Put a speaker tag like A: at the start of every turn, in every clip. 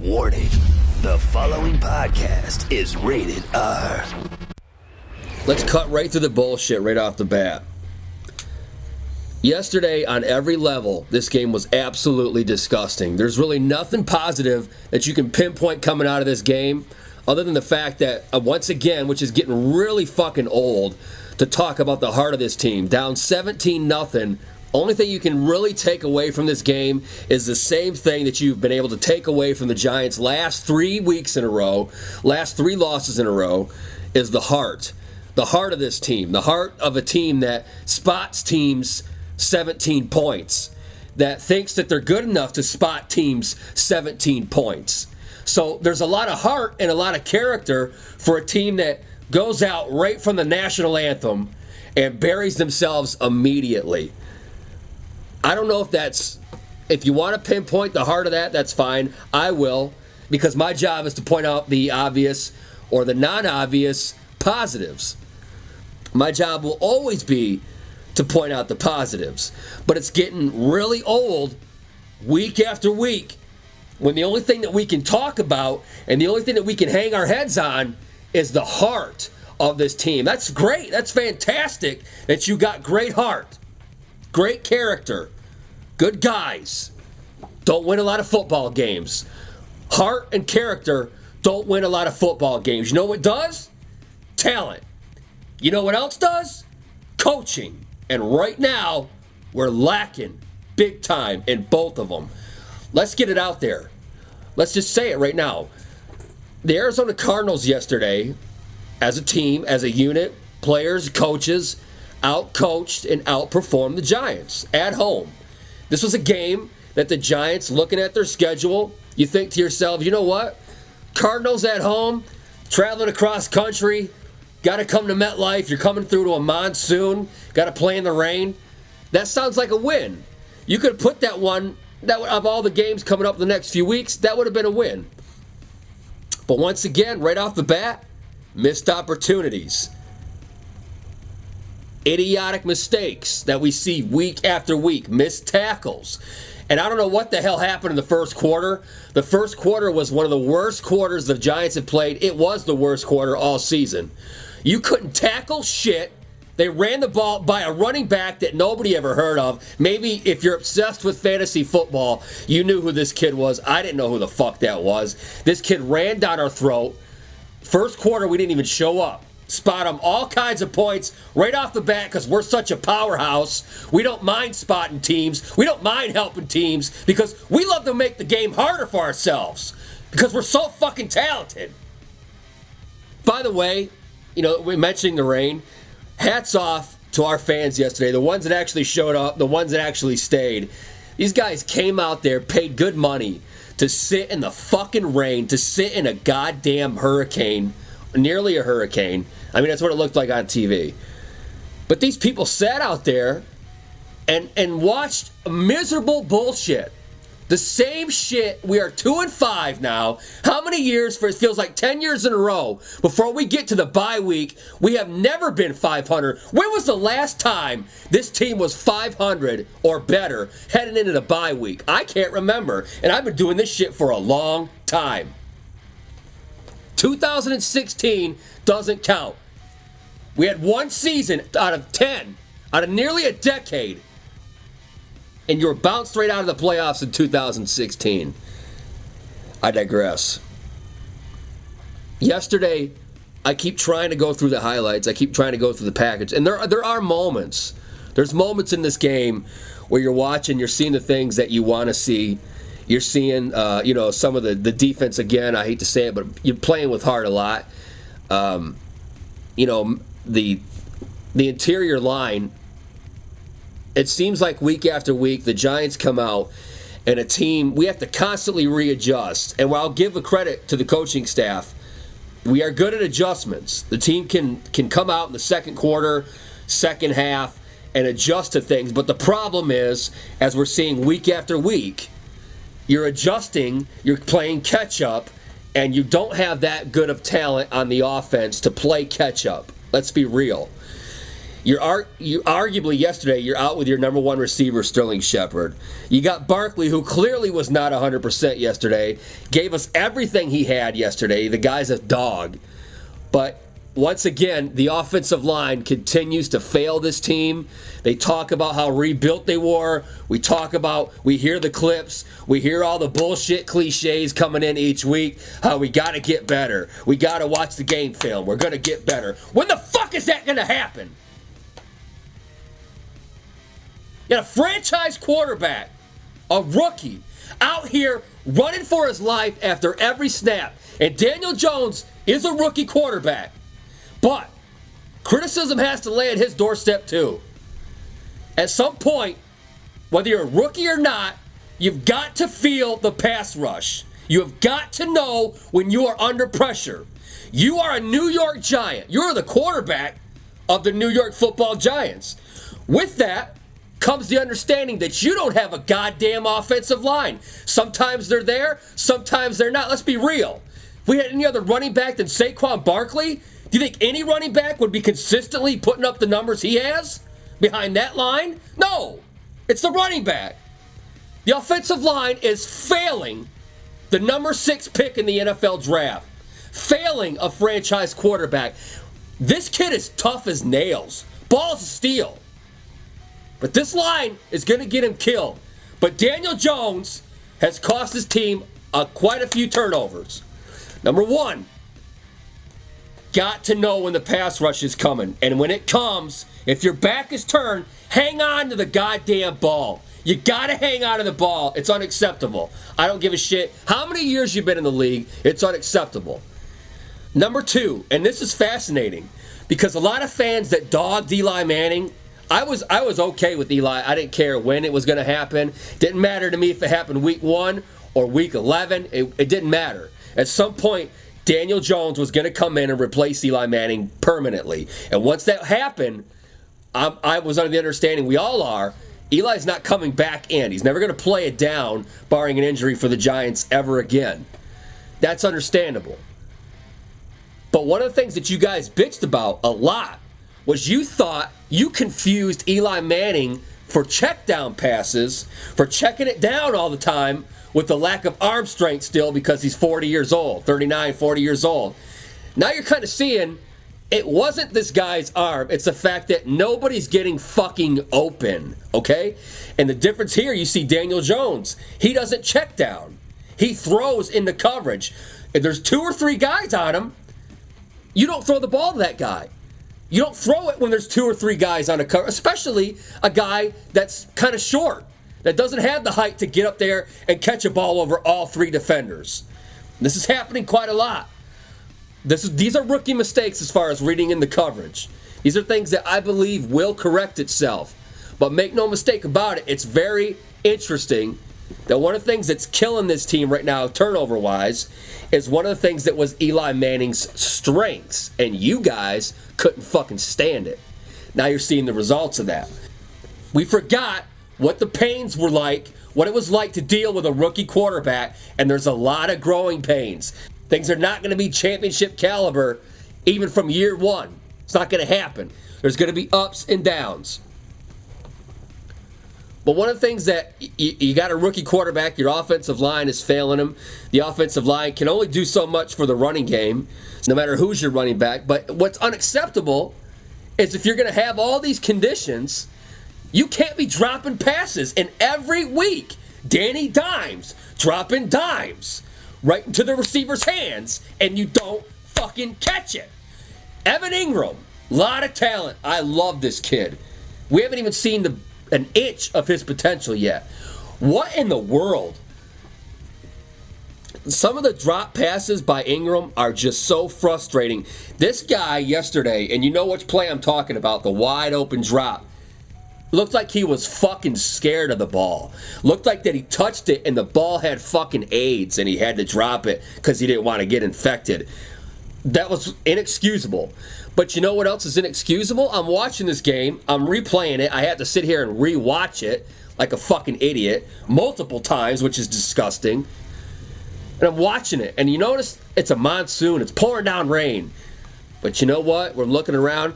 A: Warning, the following podcast is rated R.
B: Let's cut right through the bullshit right off the bat. Yesterday, on every level, this game was absolutely disgusting. There's really nothing positive that you can pinpoint coming out of this game, other than the fact that, once again, which is getting really fucking old, to talk about the heart of this team. Down 17-0. Only thing you can really take away from this game is the same thing that you've been able to take away from the Giants last 3 weeks in a row, last 3 losses in a row, is the heart. The heart of this team. The heart of a team that spots teams 17 points. That thinks that they're good enough to spot teams 17 points. So there's a lot of heart and a lot of character for a team that goes out right from the national anthem and buries themselves immediately. I don't know if you want to pinpoint the heart of that, that's fine. I will, because my job is to point out the obvious or the non-obvious positives. My job will always be to point out the positives. But it's getting really old week after week when the only thing that we can talk about and the only thing that we can hang our heads on is the heart of this team. That's great. That's fantastic that you got great heart, great character, good guys. Don't win a lot of football games. Heart and character don't win a lot of football games. You know what does? Talent. You know what else does? Coaching. And right now, we're lacking big time in both of them. Let's get it out there. Let's just say it right now. The Arizona Cardinals yesterday, as a team, as a unit, players, coaches, out-coached and outperformed the Giants at home. This was a game that the Giants, looking at their schedule, you think to yourself, you know what? Cardinals at home, traveling across country, got to come to MetLife, you're coming through to a monsoon, got to play in the rain. That sounds like a win. You could have put that one, of all the games coming up the next few weeks, that would have been a win. But once again, right off the bat, missed opportunities. Idiotic mistakes that we see week after week. Missed tackles. And I don't know what the hell happened in the first quarter. The first quarter was one of the worst quarters the Giants have played. It was the worst quarter all season. You couldn't tackle shit. They ran the ball by a running back that nobody ever heard of. Maybe if you're obsessed with fantasy football, you knew who this kid was. I didn't know who the fuck that was. This kid ran down our throat. First quarter, we didn't even show up. Spot them all kinds of points right off the bat because we're such a powerhouse. We don't mind spotting teams. We don't mind helping teams because we love to make the game harder for ourselves because we're so fucking talented. By the way, we're mentioning the rain. Hats off to our fans yesterday, the ones that actually showed up, the ones that actually stayed. These guys came out there, paid good money to sit in the fucking rain, to sit in a goddamn hurricane, nearly a hurricane. I mean, that's what it looked like on TV. But these people sat out there and watched miserable bullshit. The same shit. We are 2-5 now. How many years? It feels like 10 years in a row. Before we get to the bye week, we have never been 500. When was the last time this team was 500 or better heading into the bye week? I can't remember. And I've been doing this shit for a long time. 2016 doesn't count. We had one season out of 10, out of nearly a decade, and you were bounced right out of the playoffs in 2016. I digress. Yesterday, I keep trying to go through the highlights. I keep trying to go through the package. And there are moments. There's moments in this game where you're watching, you're seeing the things that you want to see. You're seeing, some of the defense again. I hate to say it, but you're playing with heart a lot. The interior line. It seems like week after week, the Giants come out and a team, we have to constantly readjust. And while I'll give a credit to the coaching staff, we are good at adjustments. The team can come out in the second quarter, second half, and adjust to things. But the problem is, as we're seeing week after week, you're adjusting, you're playing catch-up, and you don't have that good of talent on the offense to play catch-up. Let's be real. You arguably yesterday, you're out with your number one receiver, Sterling Shepard. You got Barkley, who clearly was not 100% yesterday, gave us everything he had yesterday. The guy's a dog. But once again, the offensive line continues to fail this team. They talk about how rebuilt they were. We hear the clips. We hear all the bullshit cliches coming in each week. How we got to get better. We got to watch the game film. We're going to get better. When the fuck is that going to happen? You got a franchise quarterback, a rookie, out here running for his life after every snap. And Daniel Jones is a rookie quarterback. But criticism has to lay at his doorstep too. At some point, whether you're a rookie or not, you've got to feel the pass rush. You have got to know when you are under pressure. You are a New York Giant. You're the quarterback of the New York Football Giants. With that comes the understanding that you don't have a goddamn offensive line. Sometimes they're there, sometimes they're not. Let's be real. If we had any other running back than Saquon Barkley, do you think any running back would be consistently putting up the numbers he has behind that line? No. It's the running back. The offensive line is failing the number 6 pick in the NFL draft. Failing a franchise quarterback. This kid is tough as nails. Balls of steel. But this line is going to get him killed. But Daniel Jones has cost his team quite a few turnovers. Number 1, got to know when the pass rush is coming. And when it comes, if your back is turned, hang on to the goddamn ball. You got to hang on to the ball. It's unacceptable. I don't give a shit how many years you've been in the league. It's unacceptable. Number 2, and this is fascinating, because a lot of fans that dogged Eli Manning, I was okay with Eli. I didn't care when it was going to happen. Didn't matter to me if it happened week 1 or week 11. It didn't matter. At some point, Daniel Jones was going to come in and replace Eli Manning permanently. And once that happened, I was under the understanding, we all are, Eli's not coming back in. He's never going to play it down, barring an injury for the Giants ever again. That's understandable. But one of the things that you guys bitched about a lot was you thought you confused Eli Manning for check down passes, for checking it down all the time with the lack of arm strength still because he's 40 years old, 39, 40 years old. Now you're kind of seeing it wasn't this guy's arm. It's the fact that nobody's getting fucking open, okay? And the difference here, you see Daniel Jones. He doesn't check down. He throws into coverage. If there's 2 or 3 guys on him, you don't throw the ball to that guy. You don't throw it when there's 2 or 3 guys on a cover, especially a guy that's kind of short, that doesn't have the height to get up there and catch a ball over all 3 defenders. This is happening quite a lot. These are rookie mistakes as far as reading in the coverage. These are things that I believe will correct itself. But make no mistake about it, it's very interesting that one of the things that's killing this team right now, turnover-wise, is one of the things that was Eli Manning's strengths. And you guys couldn't fucking stand it. Now you're seeing the results of that. We forgot what the pains were like, what it was like to deal with a rookie quarterback, and there's a lot of growing pains. Things are not going to be championship caliber even from year 1. It's not going to happen. There's going to be ups and downs. But one of the things that you got a rookie quarterback, your offensive line is failing him. The offensive line can only do so much for the running game, no matter who's your running back. But what's unacceptable is if you're going to have all these conditions, you can't be dropping passes. And every week, Danny Dimes dropping dimes right into the receiver's hands, and you don't fucking catch it. Evan Ingram, lot of talent. I love this kid. We haven't even seen an inch of his potential yet. What in the world? Some of the drop passes by Ingram are just so frustrating. This guy yesterday, and you know which play I'm talking about, the wide open drop, looked like he was fucking scared of the ball. Looked like that he touched it and the ball had fucking AIDS and he had to drop it because he didn't want to get infected. That was inexcusable. But you know what else is inexcusable? I'm watching this game. I'm replaying it. I had to sit here and rewatch it like a fucking idiot multiple times, which is disgusting. And I'm watching it. And you notice it's a monsoon. It's pouring down rain. But you know what? We're looking around.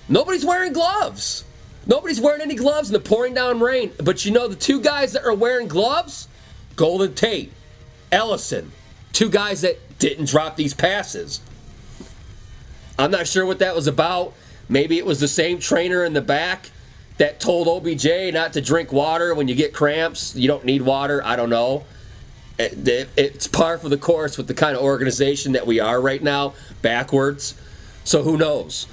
B: Nobody's wearing gloves. Nobody's wearing any gloves in the pouring down rain. But you know the two guys that are wearing gloves? Golden Tate, Ellison. Two guys that didn't drop these passes. I'm not sure what that was about. Maybe it was the same trainer in the back that told OBJ not to drink water when you get cramps. You don't need water. I don't know. It's par for the course with the kind of organization that we are right now, backwards. So who knows?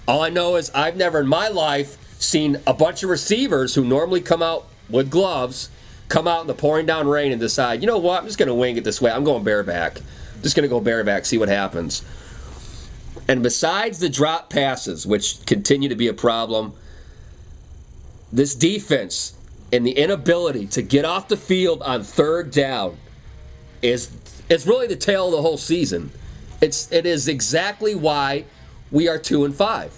B: All I know is I've never in my life seen a bunch of receivers who normally come out with gloves come out in the pouring down rain and decide, you know what, I'm just going to wing it this way. I'm going bareback. I'm just going to go bareback, see what happens. And besides the drop passes, which continue to be a problem, this defense and the inability to get off the field on third down is really the tale of the whole season. It is exactly why we are 2-5.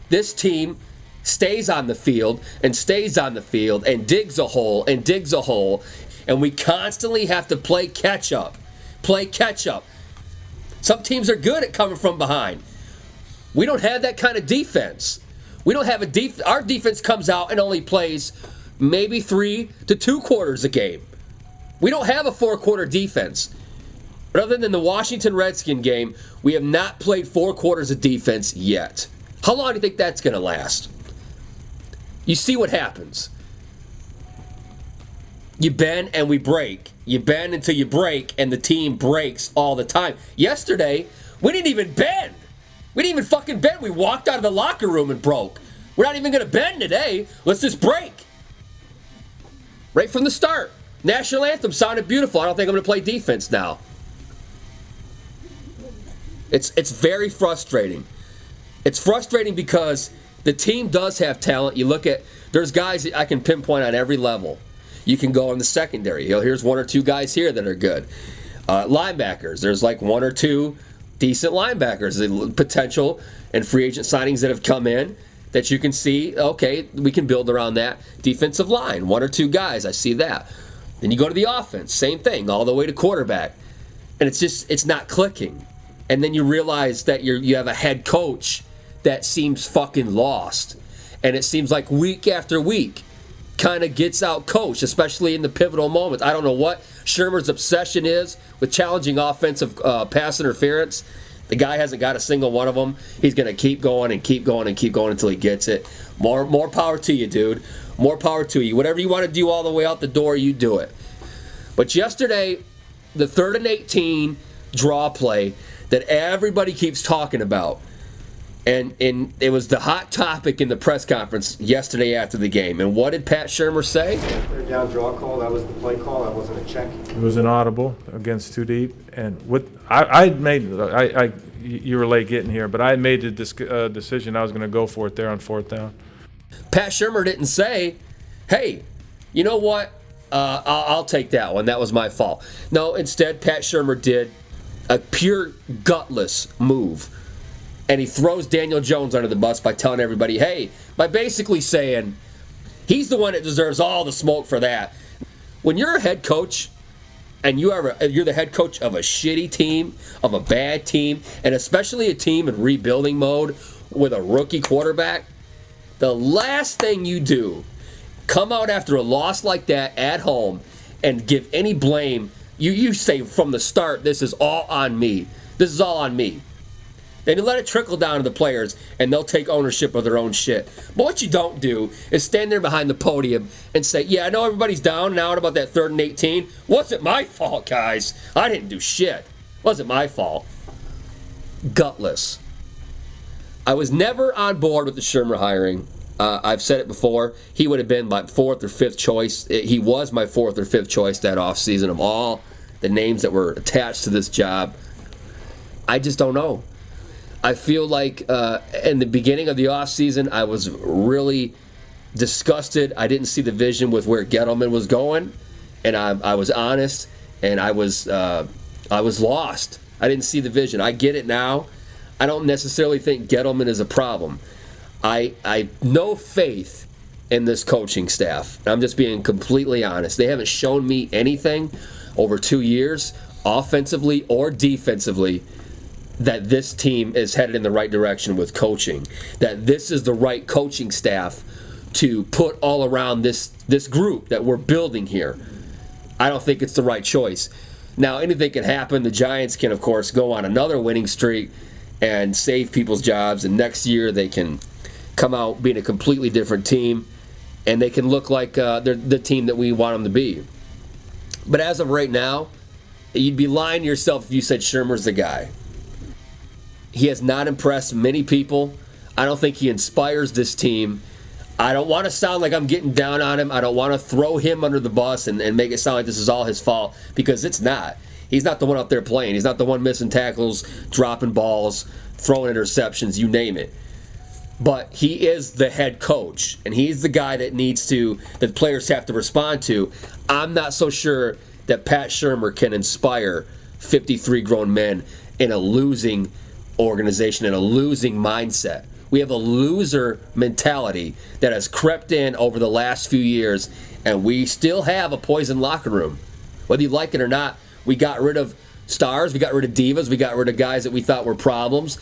B: This team stays on the field and stays on the field and digs a hole and digs a hole, and we constantly have to play catch up. Play catch up. Some teams are good at coming from behind. We don't have that kind of defense. We don't have our defense comes out and only plays maybe 3 to 2 quarters a game. We don't have a 4-quarter defense. But other than the Washington Redskin game, we have not played 4 quarters of defense yet. How long do you think that's going to last? You see what happens. You bend and we break. You bend until you break, and the team breaks all the time. Yesterday, we didn't even bend. We didn't even fucking bend. We walked out of the locker room and broke. We're not even going to bend today. Let's just break. Right from the start. National anthem sounded beautiful. I don't think I'm going to play defense now. It's very frustrating. It's frustrating because the team does have talent. You look at, there's guys that I can pinpoint on every level. You can go in the secondary. Here's 1 or 2 guys here that are good. Linebackers, there's like 1 or 2 decent linebackers, the potential and free agent signings that have come in that you can see, okay, we can build around that. Defensive line, 1 or 2 guys, I see that. Then you go to the offense, same thing, all the way to quarterback. And it's not clicking. And then you realize that you have a head coach that seems fucking lost. And it seems like week after week kind of gets out coached, especially in the pivotal moments. I don't know what Shermer's obsession is with challenging offensive pass interference. The guy hasn't got a single one of them. He's going to keep going and keep going and keep going until he gets it. More power to you, dude. More power to you. Whatever you want to do all the way out the door, you do it. But yesterday, the 3rd and 18 draw play that everybody keeps talking about, and it was the hot topic in the press conference yesterday after the game. And what did Pat Shermer say?
C: Third down draw call, that was the play call, that wasn't a check.
D: It was an audible against 2 deep. And what you were late getting here, but I made the decision I was going to go for it there on 4th down.
B: Pat Shermer didn't say, hey, you know what? I'll take that one. That was my fault. No, instead, Pat Shermer did a pure gutless move. And he throws Daniel Jones under the bus by telling everybody, hey, by basically saying he's the one that deserves all the smoke for that. When you're a head coach and you're the head coach of a shitty team, of a bad team, and especially a team in rebuilding mode with a rookie quarterback, the last thing you do, come out after a loss like that at home and give any blame. You say from the start, this is all on me. This is all on me. Then you let it trickle down to the players, and they'll take ownership of their own shit. But what you don't do is stand there behind the podium and say, yeah, I know everybody's down and out about that 3rd and 18. Wasn't my fault, guys. I didn't do shit. Wasn't my fault. Gutless. I was never on board with the Shermer hiring. I've said it before. He would have been my 4th or 5th choice. He was my 4th or 5th choice that offseason of all the names that were attached to this job. I just don't know. I feel like in the beginning of the offseason, I was really disgusted. I didn't see the vision with where Gettleman was going, and I was honest, and I was lost. I didn't see the vision. I get it now. I don't necessarily think Gettleman is a problem. I no faith in this coaching staff. I'm just being completely honest. They haven't shown me anything over 2 years, offensively or defensively, that this team is headed in the right direction with coaching, that this is the right coaching staff to put all around this group that we're building here. I don't think it's the right choice. Now, anything can happen. The Giants can, of course, go on another winning streak and save people's jobs, and next year they can come out being a completely different team, and they can look like they're the team that we want them to be. But as of right now, you'd be lying to yourself if you said Shurmur's the guy. He has not impressed many people. I don't think he inspires this team. I don't want to sound like I'm getting down on him. I don't want to throw him under the bus and make it sound like this is all his fault, because it's not. He's not the one out there playing. He's not the one missing tackles, dropping balls, throwing interceptions, you name it. But he is the head coach, and he's the guy that players have to respond to. I'm not so sure that Pat Shurmur can inspire 53 grown men in a losing organization, in a losing mindset. We have a loser mentality that has crept in over the last few years, and we still have a poison locker room. Whether you like it or not, we got rid of stars, we got rid of divas, we got rid of guys that we thought were problems,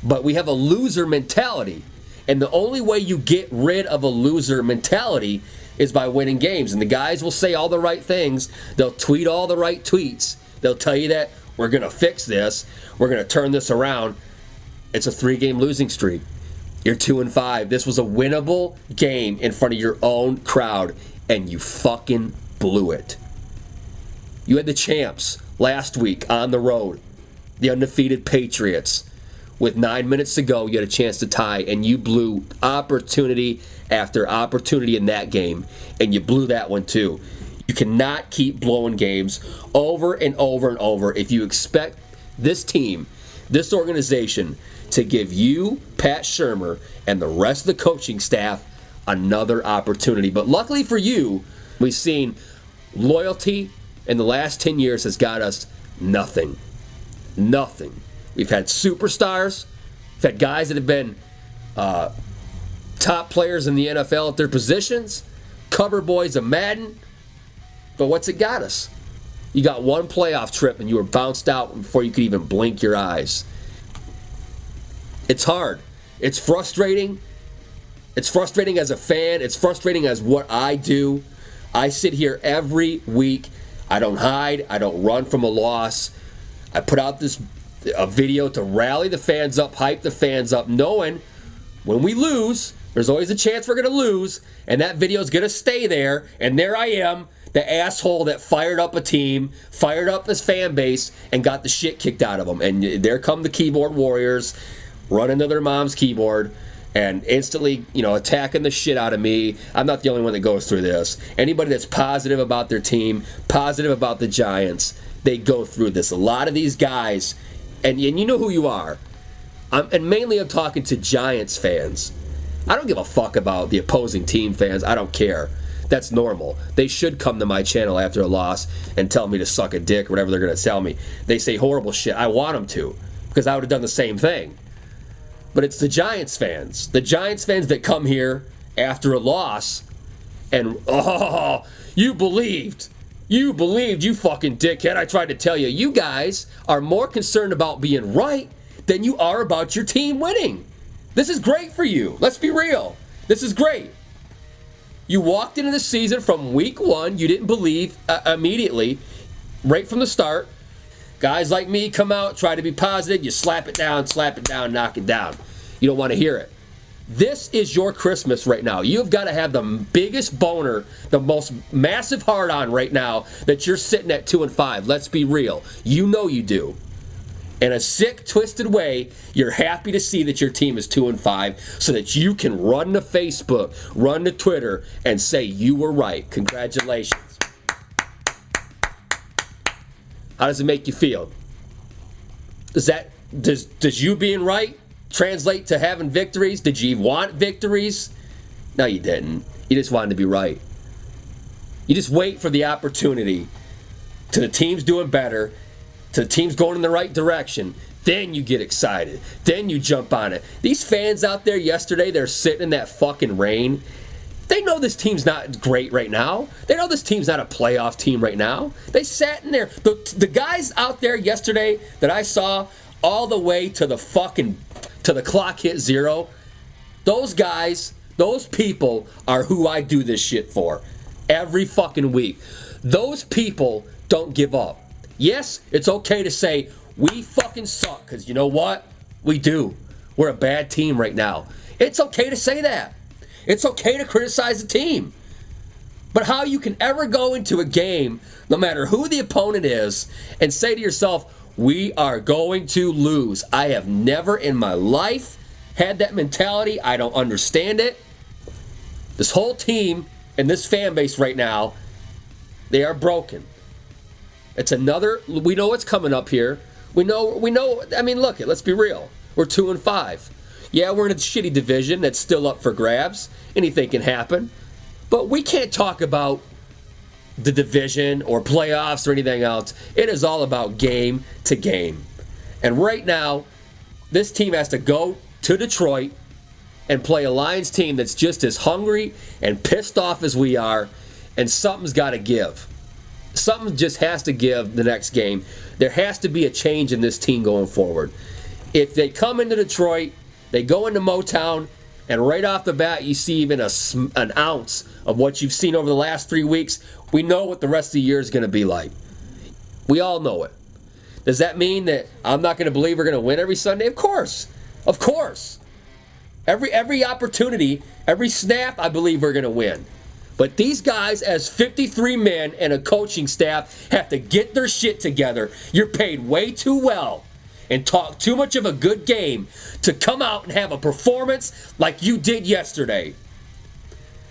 B: but we have a loser mentality. And the only way you get rid of a loser mentality is by winning games. And the guys will say all the right things. They'll tweet all the right tweets. They'll tell you that we're going to fix this. We're going to turn this around. It's a 3-game losing streak. You're 2-5. This was a winnable game in front of your own crowd, and you fucking blew it. You had the champs last week on the road, the undefeated Patriots. With 9 minutes to go, you had a chance to tie, and you blew opportunity after opportunity in that game, and you blew that one too. You cannot keep blowing games over and over and over if you expect this team, this organization, to give you, Pat Shurmur, and the rest of the coaching staff another opportunity. But luckily for you, we've seen loyalty in the last 10 years has got us nothing. Nothing. We've had superstars. We've had guys that have been top players in the NFL at their positions, cover boys of Madden. But what's it got us? You got one playoff trip and you were bounced out before you could even blink your eyes. It's hard. It's frustrating. It's frustrating as a fan. It's frustrating as what I do. I sit here every week. I don't hide. I don't run from a loss. I put out a video to rally the fans up, hype the fans up, knowing when we lose, there's always a chance we're going to lose, and that video is going to stay there, and there I am, the asshole that fired up a team, fired up his fan base, and got the shit kicked out of them. And there come the keyboard warriors, running to their mom's keyboard, and instantly, attacking the shit out of me. I'm not the only one that goes through this. Anybody that's positive about their team, positive about the Giants, they go through this. A lot of these guys, and you know who you are, and mainly I'm talking to Giants fans. I don't give a fuck about the opposing team fans. I don't care. That's normal. They should come to my channel after a loss and tell me to suck a dick or whatever they're going to tell me. They say horrible shit. I want them to, because I would have done the same thing. But it's the Giants fans. The Giants fans that come here after a loss and, you believed. You believed, you fucking dickhead. I tried to tell you. You guys are more concerned about being right than you are about your team winning. This is great for you. Let's be real. This is great. You walked into the season from week 1. You didn't believe immediately, right from the start. Guys like me come out, try to be positive. You slap it down, knock it down. You don't want to hear it. This is your Christmas right now. You've got to have the biggest boner, the most massive hard-on right now that you're sitting at 2-5. Let's be real. You know you do. In a sick, twisted way, you're happy to see that your team is 2-5 so that you can run to Facebook, run to Twitter, and say you were right. Congratulations. How does it make you feel? Does you being right translate to having victories? Did you want victories? No, you didn't. You just wanted to be right. You just wait for the opportunity to the team's doing better, to the team's going in the right direction. Then you get excited. Then you jump on it. These fans out there yesterday, they're sitting in that fucking rain. They know this team's not great right now. They know this team's not a playoff team right now. They sat in there. The guys out there yesterday that I saw all the way to the clock hit zero, those guys, those people are who I do this shit for every fucking week. Those people don't give up. Yes, it's okay to say, we fucking suck, because you know what? We do. We're a bad team right now. It's okay to say that. It's okay to criticize the team. But how you can ever go into a game, no matter who the opponent is, and say to yourself, we are going to lose. I have never in my life had that mentality. I don't understand it. This whole team and this fan base right now, they are broken. It's another, we know what's coming up here. We know, I mean, look, let's be real. We're 2-5. Yeah, we're in a shitty division that's still up for grabs. Anything can happen. But we can't talk about the division or playoffs or anything else. It is all about game to game. And right now, this team has to go to Detroit and play a Lions team that's just as hungry and pissed off as we are, and something's got to give. Something just has to give the next game. There has to be a change in this team going forward. If they come into Detroit, they go into Motown, and right off the bat you see even an ounce of what you've seen over the last 3 weeks, we know what the rest of the year is going to be like. We all know it. Does that mean that I'm not going to believe we're going to win every Sunday? Of course. Of course. Every opportunity, every snap, I believe we're going to win. But these guys, as 53 men and a coaching staff, have to get their shit together. You're paid way too well and talk too much of a good game to come out and have a performance like you did yesterday.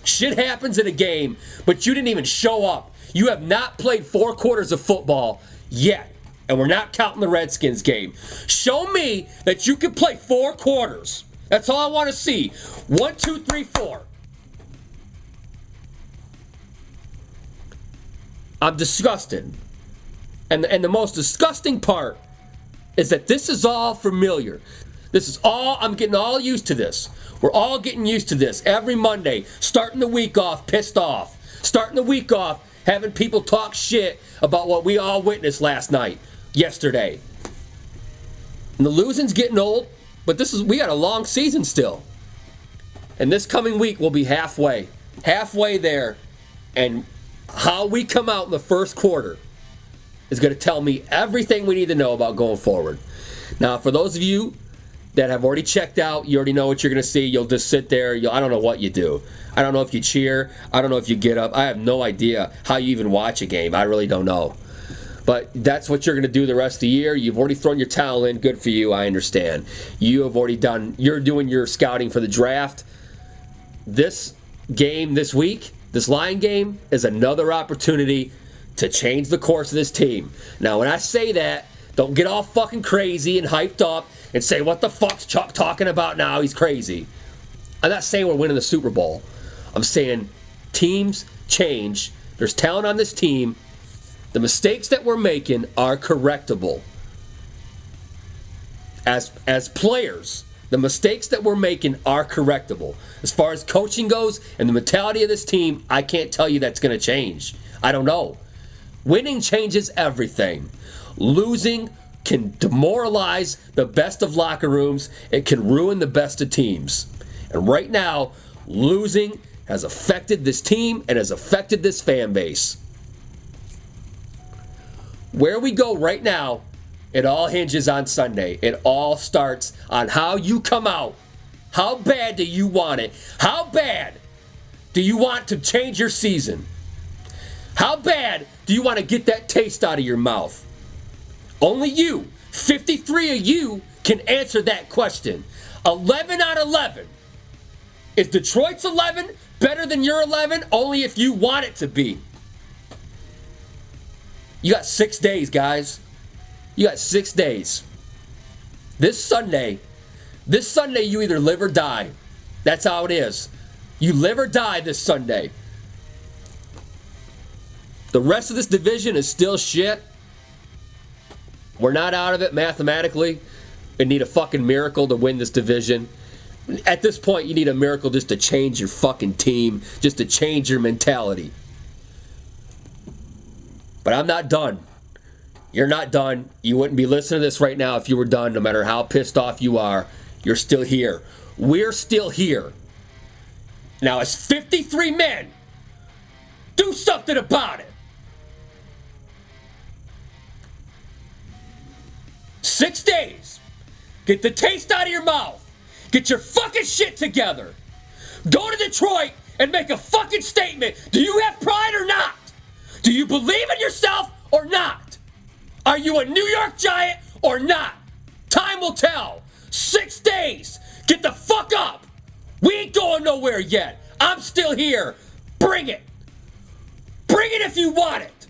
B: Shit happens in a game, but you didn't even show up. You have not played 4 quarters of football yet, and we're not counting the Redskins game. Show me that you can play 4 quarters. That's all I want to see. 1, 2, 3, 4. I'm disgusted. And the most disgusting part is that this is all familiar. This is all, I'm getting all used to this. We're all getting used to this every Monday, starting the week off pissed off. Starting the week off having people talk shit about what we all witnessed yesterday. And the losing's getting old, but we got a long season still. And this coming week will be halfway there. And how we come out in the first quarter is going to tell me everything we need to know about going forward. Now, for those of you that have already checked out, you already know what you're going to see. You'll just sit there. I don't know what you do. I don't know if you cheer. I don't know if you get up. I have no idea how you even watch a game. I really don't know. But that's what you're going to do the rest of the year. You've already thrown your towel in. Good for you. I understand. You're doing your scouting for the draft. This game this week, this Lion game, is another opportunity to change the course of this team. Now, when I say that, don't get all fucking crazy and hyped up and say, what the fuck's Chuck talking about now? He's crazy. I'm not saying we're winning the Super Bowl. I'm saying teams change. There's talent on this team. The mistakes that we're making are correctable. As players, the mistakes that we're making are correctable. As far as coaching goes and the mentality of this team, I can't tell you that's going to change. I don't know. Winning changes everything. Losing can demoralize the best of locker rooms. It can ruin the best of teams. And right now, losing has affected this team and has affected this fan base. Where we go right now, it all hinges on Sunday. It all starts on how you come out. How bad do you want it? How bad do you want to change your season? How bad do you want to get that taste out of your mouth? Only you, 53 of you, can answer that question. 11 out of 11. Is Detroit's 11 better than your 11? Only if you want it to be. You got 6 days, guys. You got 6 days. This Sunday, you either live or die. That's how it is. You live or die this Sunday. The rest of this division is still shit. We're not out of it mathematically. We need a fucking miracle to win this division. At this point, you need a miracle just to change your fucking team, just to change your mentality. But I'm not done. You're not done. You wouldn't be listening to this right now if you were done, no matter how pissed off you are. You're still here. We're still here. Now, as 53 men, do something about it. 6 days. Get the taste out of your mouth. Get your fucking shit together. Go to Detroit and make a fucking statement. Do you have pride or not? Do you believe in yourself or not? Are you a New York Giant or not? Time will tell. 6 days. Get the fuck up. We ain't going nowhere yet. I'm still here. Bring it. Bring it if you want it.